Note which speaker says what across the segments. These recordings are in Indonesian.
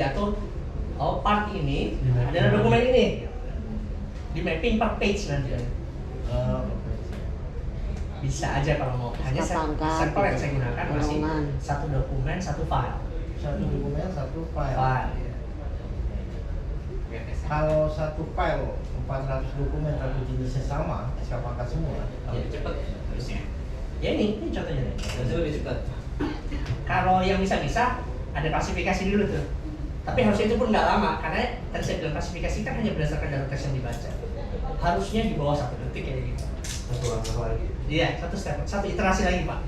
Speaker 1: Jatuh, oh part ini adalah dokumen ini di mapping per page nanti. Bisa aja kalau mau. Hanya sampel yang saya gunakan masih satu dokumen satu file.
Speaker 2: Satu dokumen satu file.
Speaker 1: Ya.
Speaker 2: Kalau satu file 400 dokumen tapi jenisnya sama, SK pangkat semua.
Speaker 1: Ya cepat terusnya. Ya ini contohnya nih.
Speaker 3: Terus lebih cepat.
Speaker 1: Kalau yang bisa ada klasifikasi dulu tuh. Tapi harusnya itu pun nggak lama karena tadi saya bilang klasifikasi kan hanya berdasarkan data teks yang dibaca. Harusnya di bawah 1 detik kayak gitu.
Speaker 2: Satu langkah lagi.
Speaker 1: Iya, satu iterasi lagi Pak.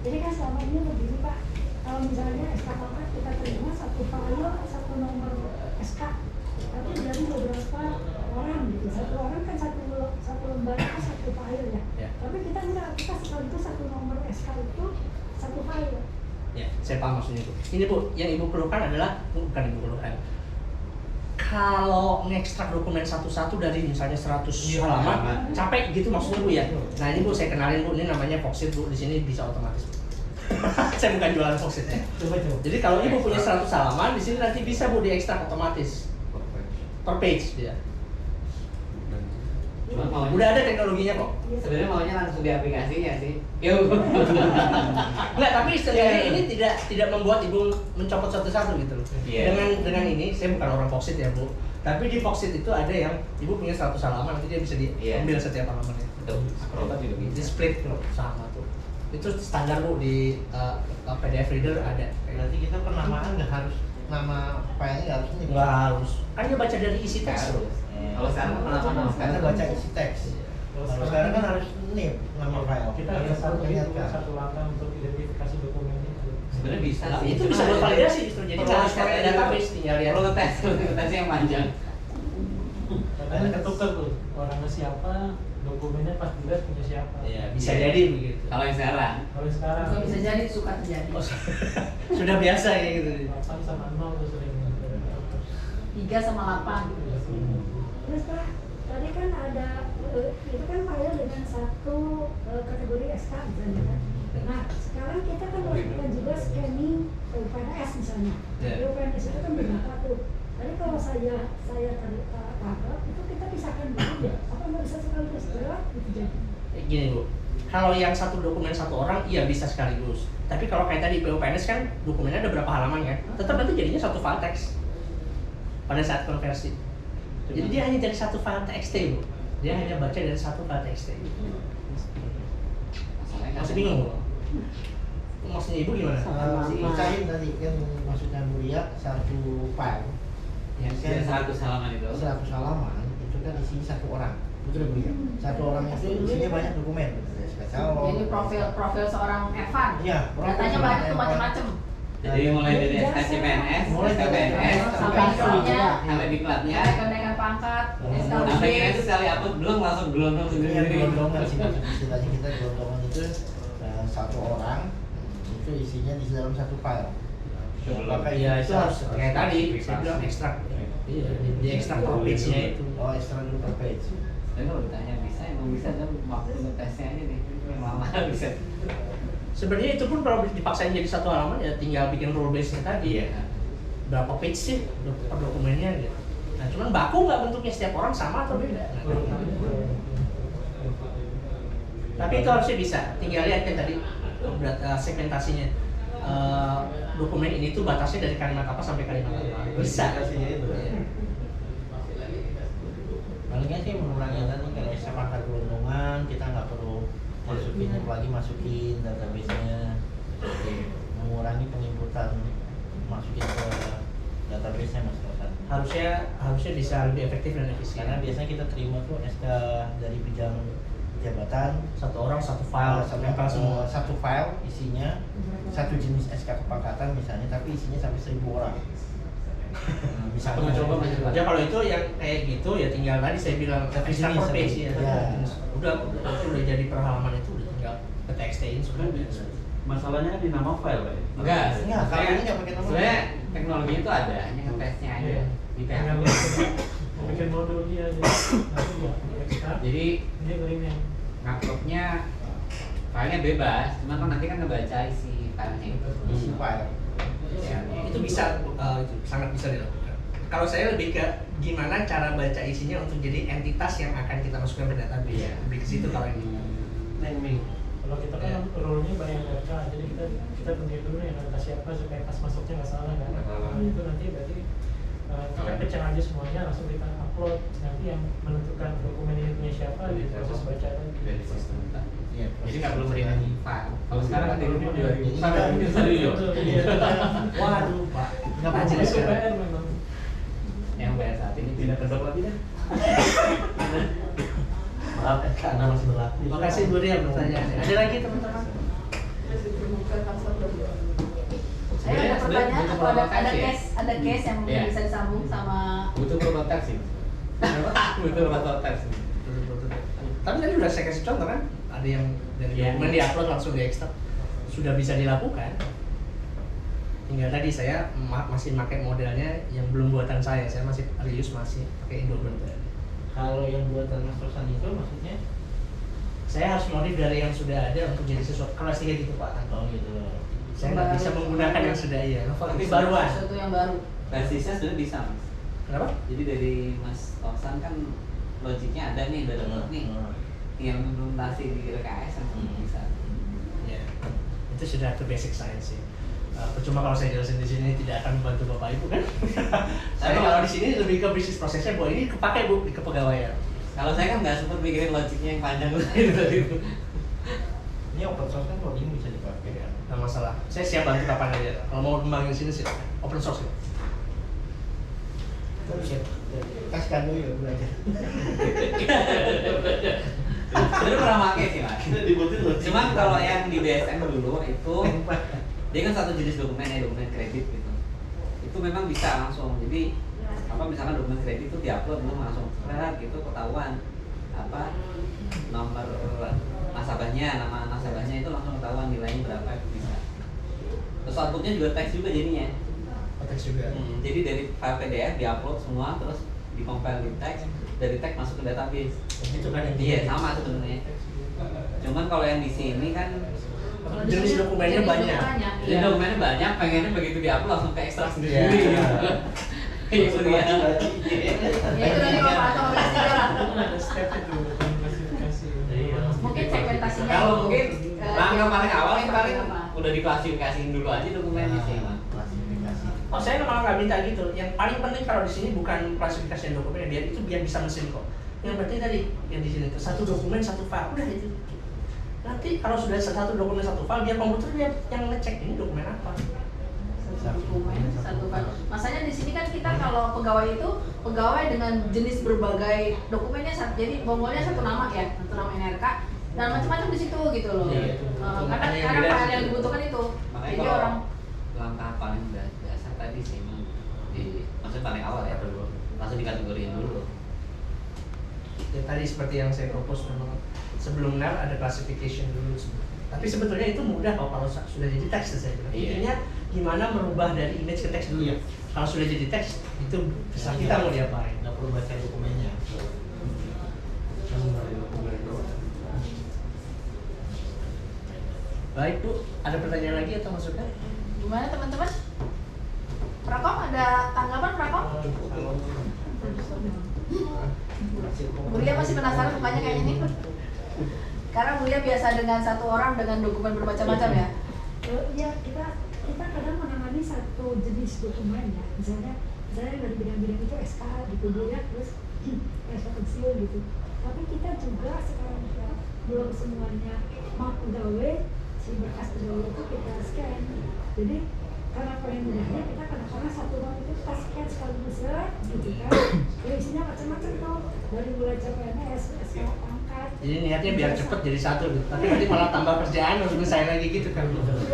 Speaker 4: Jadi kan selama ini begini Pak, kalau misalnya SK pangkat kita terima satu file, satu nomor SK, tapi dari beberapa orang gitu, satu orang kan satu lembar satu file ya. Tapi kita enggak, kita sekaligus satu nomor SK itu satu file.
Speaker 1: Ya, saya paham maksudnya itu. Ini Bu, yang Ibu perlukan adalah bukan Ibu perlukan. Kalau ngekstrak dokumen satu-satu dari misalnya 100 halaman, capek gitu maksudnya Bu ya. Nah ini Bu saya kenalin Bu, ini namanya Foxit Bu, di sini bisa otomatis Bu. Saya bukan jualan Foxit ya. Jadi kalau Ibu punya 100 halaman, di sini nanti bisa Bu diekstrak otomatis per page dia. Udah ada teknologinya kok.
Speaker 3: Sebenarnya maunya langsung di aplikasinya sih. Yuk.
Speaker 1: Enggak, tapi istilahnya ini tidak membuat Ibu mencopot satu-satu gitu loh. Dengan ini, saya bukan orang Foxit ya Bu. Tapi di Foxit itu ada yang Ibu punya 100 halaman, nanti dia bisa diambil setiap halamannya.
Speaker 3: Betul. Acrobat juga bisa.
Speaker 1: Di split loh, sama tuh. Itu standar Bu di PDF reader ada.
Speaker 2: Berarti kita penamaan nggak harus nama filenya nggak harus ini.
Speaker 1: Nggak harus. Kan dia baca dari isi teks.
Speaker 3: Kalau sekarang penamaan
Speaker 2: Karena baca isi teks. Kalau sekarang kan harus nih nama file.
Speaker 5: Kita ada satu langkah untuk identifikasi dokumen itu.
Speaker 3: sebenarnya bisa
Speaker 1: Nah,
Speaker 3: sih.
Speaker 1: itu bisa buat validasi justru. Jadi kalau pakai database tinggal lihat.
Speaker 3: Perlu ngetes yang panjang.
Speaker 5: Karena ketukar tuh orangnya siapa, dokumennya pas dilihat punya siapa.
Speaker 1: Iya, bisa jadi begitu.
Speaker 3: Kalau yang sekarang
Speaker 5: Kalau sekarang
Speaker 6: Juga bisa jadi suka terjadi.
Speaker 1: Oh, sudah biasa kayak gitu.
Speaker 5: 8 sama 0 tuh sering.
Speaker 6: 3 sama 8.
Speaker 4: Terus Pak, tadi kan ada itu kan file dengan satu kategori SK misalnya kan. Nah, sekarang kita kan melakukan juga scanning UPNS misalnya. UPNS itu kan berapa tuh? Tadi kalau saya tangkap itu kita pisahkan dulu ya. Apa nggak bisa sekaligus berat gitu jadi?
Speaker 1: Gini Bu, kalau yang satu dokumen satu orang iya bisa sekaligus. Tapi kalau kayak tadi PUPNS kan dokumennya ada berapa halaman kan? Tetap nanti jadinya satu file teks pada saat konversi. Jadi dia hanya dari satu file TXT Bu. Dia hanya baca dari satu file TXT. Masih bingung Bu? Maksudnya Ibu gimana?
Speaker 2: Si Icain tadi kan maksudnya Mulia satu file
Speaker 3: yang 100 halaman itu.
Speaker 2: 100 halaman itu kan isinya satu orang. Betul Bu ya? Satu orang itu isinya banyak dokumen.
Speaker 6: Jadi profil seorang Evan.
Speaker 2: Iya,
Speaker 6: Datanya banyak tuh macam-macam.
Speaker 3: Jadi mulai dari SKCPNS, SKPNS,
Speaker 6: sampai isinya,
Speaker 3: sampai diklatnya,
Speaker 6: kenaikan pangkat,
Speaker 3: sampai kita itu sekali upload belum langsung gelondong
Speaker 2: Iya,
Speaker 3: sendiri.
Speaker 2: gelondongan sih maksud istilahnya kita gelondongan itu satu orang itu isinya di dalam satu file.
Speaker 3: Sebelum
Speaker 1: Iya itu harus kayak tadi saya bilang ekstrak. Iya, di ekstrak per page-nya itu.
Speaker 2: Oh, ekstra dulu per page.
Speaker 3: Dan kalau ditanya bisa, emang bisa kan waktu ngetesnya aja nih, yang lama bisa.
Speaker 1: Sebenarnya itu pun kalau dipaksain jadi satu halaman ya tinggal bikin rule base-nya tadi ya. Berapa page sih per dokumennya gitu. Nah, cuman baku nggak bentuknya setiap orang sama atau beda? Tapi itu harusnya bisa. Tinggal lihat kan tadi segmentasinya. Dokumen ini tuh batasnya dari kalimat apa sampai kalimat apa. Bisa.
Speaker 2: Palingnya sih mengurangi tadi kalau saya pakai gelondongan kita nggak perlu masukin database-nya. Mengurangi penginputan masukin ke database-nya Mas Tosan.
Speaker 1: Harusnya bisa lebih efektif dan efisien.
Speaker 2: Karena biasanya kita terima tuh SK dari bidang jabatan
Speaker 1: Satu orang satu file nempel semua.
Speaker 2: satu file isinya satu jenis SK kepangkatan misalnya tapi isinya sampai 1000 orang. Misalnya
Speaker 1: Ya kalau itu yang kayak gitu ya tinggal tadi saya bilang extract per page ya. Udah jadi per halaman itu udah tinggal ke TXT-in sudah.
Speaker 5: Masalahnya di nama file Pak.
Speaker 3: Enggak,
Speaker 2: kalau ini nggak pakai nama.
Speaker 3: sebenarnya teknologi itu ada, hanya ngetesnya aja di PHP.
Speaker 5: Bikin modul dia aja. Nanti dia ekstrak.
Speaker 3: Jadi
Speaker 5: Dia kirimnya.
Speaker 3: nguploadnya filenya bebas, cuma kan nanti kan ngebaca isi filenya itu.
Speaker 2: Isi file.
Speaker 1: Ya, itu bisa, itu sangat bisa dilakukan. Kalau saya lebih ke gimana cara baca isinya untuk jadi entitas yang akan kita masukkan ke database.
Speaker 2: Iya.
Speaker 1: Lebih ke situ kalau ini.
Speaker 2: Naming.
Speaker 5: Kalau kita kan rule-nya banyak RK, jadi kita tentuin dulu yang RK siapa supaya pas masuknya nggak salah kan.
Speaker 3: Nggak salah.
Speaker 5: Nah, itu nanti berarti kita pecah aja semuanya, langsung kita upload. Nanti yang menentukan dokumen ini punya siapa di proses baca tadi.
Speaker 3: Dari sistem.
Speaker 2: Iya.
Speaker 3: Jadi nggak perlu merinding file. Kalau sekarang kan
Speaker 5: Perlu
Speaker 3: di
Speaker 5: merinding.
Speaker 3: sampai ini serius.
Speaker 1: Waduh, Pak.
Speaker 2: Nggak
Speaker 1: Rajin
Speaker 2: perlu
Speaker 5: Itu
Speaker 1: sekali.
Speaker 5: PR memang.
Speaker 3: Yang bayar saat ini tidak kedok lagi kan?
Speaker 2: Maaf, karena masih berlaku.
Speaker 1: Terima kasih Bu Ria pertanyaannya. Ada lagi teman-teman?
Speaker 6: Saya ada pertanyaan atau
Speaker 3: Sebenarnya
Speaker 6: ada case yang mungkin
Speaker 3: Iya.
Speaker 6: bisa disambung sama
Speaker 3: Butuh prototipe sih. Butuh prototipe sih.
Speaker 1: Tapi tadi udah saya kasih contoh kan, ada yang dari
Speaker 3: Iya.
Speaker 1: dokumen diupload langsung diekstrak, sudah bisa dilakukan. Tinggal tadi saya masih pakai modelnya yang belum buatan saya masih reuse, masih pakai Indomain.
Speaker 2: Kalau yang buatan Mas Rosan itu maksudnya?
Speaker 1: Saya harus modif dari yang sudah ada untuk jadi sesuatu. Kalau saya gitu Pak,
Speaker 2: Oh gitu.
Speaker 1: saya nggak bisa menggunakan yang sudah iya.
Speaker 3: Tapi
Speaker 1: Baruan.
Speaker 6: sesuatu yang baru.
Speaker 3: Basisnya sebenarnya bisa Mas.
Speaker 1: Kenapa?
Speaker 3: Jadi dari Mas Tosan kan logiknya ada nih, udah dapet nih. Yang implementasi di RKS yang bisa.
Speaker 1: Ya, itu sudah ke basic science sih. Percuma kalau saya jelasin di sini tidak akan membantu Bapak Ibu kan. Saya kalau di sini lebih ke bisnis prosesnya, bahwa ini kepake Bu di kepegawaian.
Speaker 3: Kalau saya kan nggak sempat mikirin logiknya yang panjang itu tadi.
Speaker 2: Ini open source kan kalau ini bisa dipakai ya.
Speaker 1: Nggak masalah. Saya siap bantu kapan aja. Kalau mau kembangin sini sih open source ya.
Speaker 2: Siap. Kasih kado ya belajar.
Speaker 3: Sebenarnya pernah pakai sih Mas.
Speaker 2: Dibutuhin loh.
Speaker 3: Cuman kalau yang di DSM dulu itu dia kan satu jenis dokumen ya, dokumen kredit gitu. Itu memang bisa langsung. Jadi apa misalkan dokumen kredit itu diupload belum langsung gitu ketahuan apa nomor nasabahnya, nama nasabahnya itu langsung ketahuan nilainya berapa itu bisa. Terus outputnya juga teks juga jadinya.
Speaker 1: Teks juga.
Speaker 3: Jadi dari file PDF diupload semua terus dikompil di teks, dari teks masuk ke database.
Speaker 1: Itu kan yang
Speaker 3: Iya sama sebenarnya. Cuman kalau yang di sini kan
Speaker 6: Kalau di
Speaker 1: jenis
Speaker 6: sini
Speaker 1: dokumennya
Speaker 6: jenis
Speaker 1: banyak.
Speaker 6: dokumennya.
Speaker 3: jadi
Speaker 1: Iya.
Speaker 3: dokumennya banyak, pengennya begitu diupload langsung ke ekstrak sendiri.
Speaker 1: Iya.
Speaker 3: Itu dia.
Speaker 6: Ya itu nanti kalau atau
Speaker 5: Ada step itu bukan klasifikasi.
Speaker 6: mungkin segmentasinya.
Speaker 3: Kalau mungkin langkah
Speaker 6: yang
Speaker 3: paling awal
Speaker 6: yang
Speaker 3: paling
Speaker 6: apa?
Speaker 3: udah diklasifikasiin dulu aja dokumennya sih, Mas.
Speaker 2: Klasifikasi.
Speaker 1: Oh, saya malah nggak minta gitu. Yang paling penting kalau di sini bukan klasifikasi dokumennya, biar bisa mesin kok. Yang penting tadi yang di sini itu satu dokumen satu file, udah itu. Nanti kalau sudah satu dokumen satu file, biar komputer dia yang ngecek ini dokumen apa.
Speaker 6: Satu file. Masanya di sini kan kita kalau pegawai itu pegawai dengan jenis berbagai dokumennya jadi bonggolnya satu nama ya, satu nama NRK dan macam-macam di situ gitu loh.
Speaker 1: Iya, itu.
Speaker 6: Karena
Speaker 1: Yang
Speaker 6: karena
Speaker 1: beda
Speaker 6: file
Speaker 1: situ.
Speaker 6: yang dibutuhkan itu.
Speaker 3: Makanya
Speaker 6: Jadi
Speaker 3: kalau
Speaker 6: orang
Speaker 3: langkah paling dasar tadi sih emang maksudnya paling awal ya, langsung dikategoriin dulu.
Speaker 1: Ya, tadi seperti yang saya propose memang sebelum NAR ada classification dulu. Tapi sebetulnya itu mudah kok kalau sudah jadi teks saya bilang.
Speaker 3: Iya.
Speaker 1: Intinya gimana merubah dari image ke teks dulu.
Speaker 2: Iya.
Speaker 1: Kalau sudah jadi teks itu bisa kita mau diapain.
Speaker 2: Nggak perlu baca dokumennya.
Speaker 1: Baik Bu, ada pertanyaan lagi atau masukan?
Speaker 6: gimana teman-teman? Prakom ada tanggapan Prakom? Bulia masih penasaran mukanya kayaknya nih. Karena Bulia biasa dengan satu orang dengan dokumen bermacam-macam ya.
Speaker 4: Ya kita kadang menangani satu jenis dokumen ya, misalnya saya dari bidang-bidang itu SK gitu ya, terus SK kecil gitu. Tapi kita juga sekarang ya, belum semuanya mau pegawai si berkas pegawai itu kita scan. Jadi karena paling mudahnya kita kadang-kadang satu orang itu kita scan sekaligus ya, gitu kan. Ya, isinya macam-macam tuh dari mulai CPNS, SK pangkat.
Speaker 1: Jadi niatnya biar cepet jadi satu gitu. Tapi nanti malah tambah kerjaan harus misahin lagi gitu kan.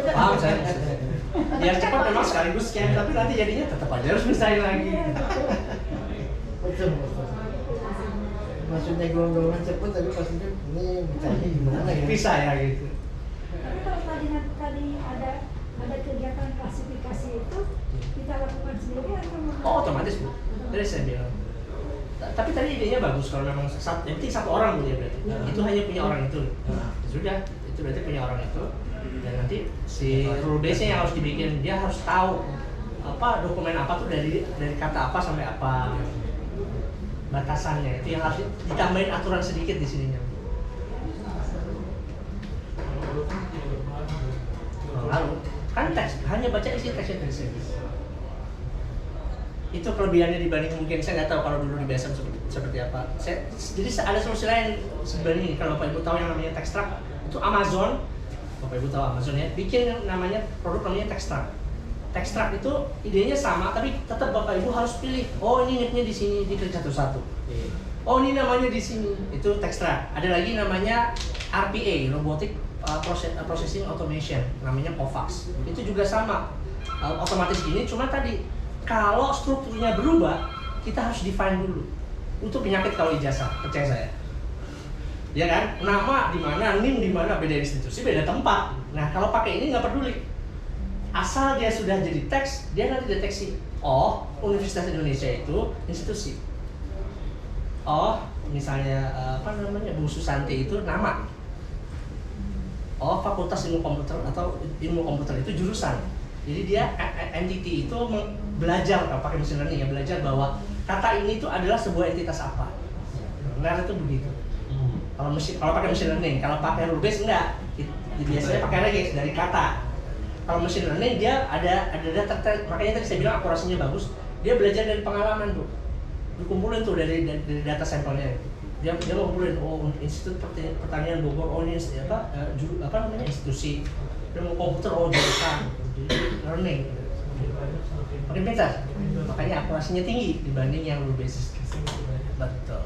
Speaker 1: Paham saya maksudnya. Biar cepat memang sekaligus scan, tapi nanti jadinya tetap aja harus misahin lagi.
Speaker 4: Iya, betul.
Speaker 2: Betul, betul. Maksudnya golongan cepet tapi pastinya ini bicaranya gimana ya?
Speaker 1: Bisa ya gitu.
Speaker 4: Tapi kalau tadi ada kegiatan klasifikasi itu kita lakukan sendiri atau
Speaker 1: Oh, otomatis Bu. Tadi saya bilang. Tapi tadi idenya bagus kalau memang yang penting satu orang Bu ya berarti. Itu hanya punya orang itu. Sudah, itu berarti punya orang itu. Dan nanti si rule base-nya yang harus dibikin, dia harus tahu apa dokumen apa tuh dari kata apa sampai apa, batasannya itu yang harus ditambahin aturan sedikit di sininya. Lalu kan teks hanya baca isi teksnya dari sini. Itu kelebihannya dibanding mungkin saya nggak tahu kalau dulu di BSM seperti apa. Jadi ada solusi lain sebenarnya kalau Bapak Ibu tahu yang namanya Textract itu Amazon. Bapak Ibu tahu Amazon ya, bikin yang namanya produk namanya Textract. Textract itu idenya sama tapi tetap Bapak Ibu harus pilih. Oh ini nicknya di sini, diklik satu-satu. Oh ini namanya di sini, itu Textract. Ada lagi namanya RPA, Robotic Processing Automation, namanya Kovacs. Itu juga sama, otomatis gini. Cuma tadi kalau strukturnya berubah, kita harus define dulu. Untuk penyakit kalau ijazah, percaya saya. Ya kan? Nama di mana, NIM di mana, beda institusi, beda tempat. Nah kalau pakai ini nggak peduli. Asal dia sudah jadi teks, dia nanti deteksi. Oh, Universitas Indonesia itu institusi. Oh, misalnya apa namanya, Bu Susanti itu nama. Oh, Fakultas Ilmu Komputer atau Ilmu Komputer itu jurusan. Jadi dia entity itu belajar, kalau pakai machine learning ya, belajar bahwa kata ini itu adalah sebuah entitas apa. Benar itu begitu. Kalau pakai machine learning, kalau pakai rule base enggak. Biasanya pakai regex dari kata. Kalau machine learning dia ada data, makanya tadi saya bilang akurasinya bagus. Dia belajar dari pengalaman tuh, dikumpulin tuh dari data sampelnya. Dia ngumpulin, oh Institut Pertanian Bogor, oh ini apa namanya institusi, ilmu komputer, oh jurusan, jadi learning. Makin pintar, makanya akurasinya tinggi dibanding yang rule basis.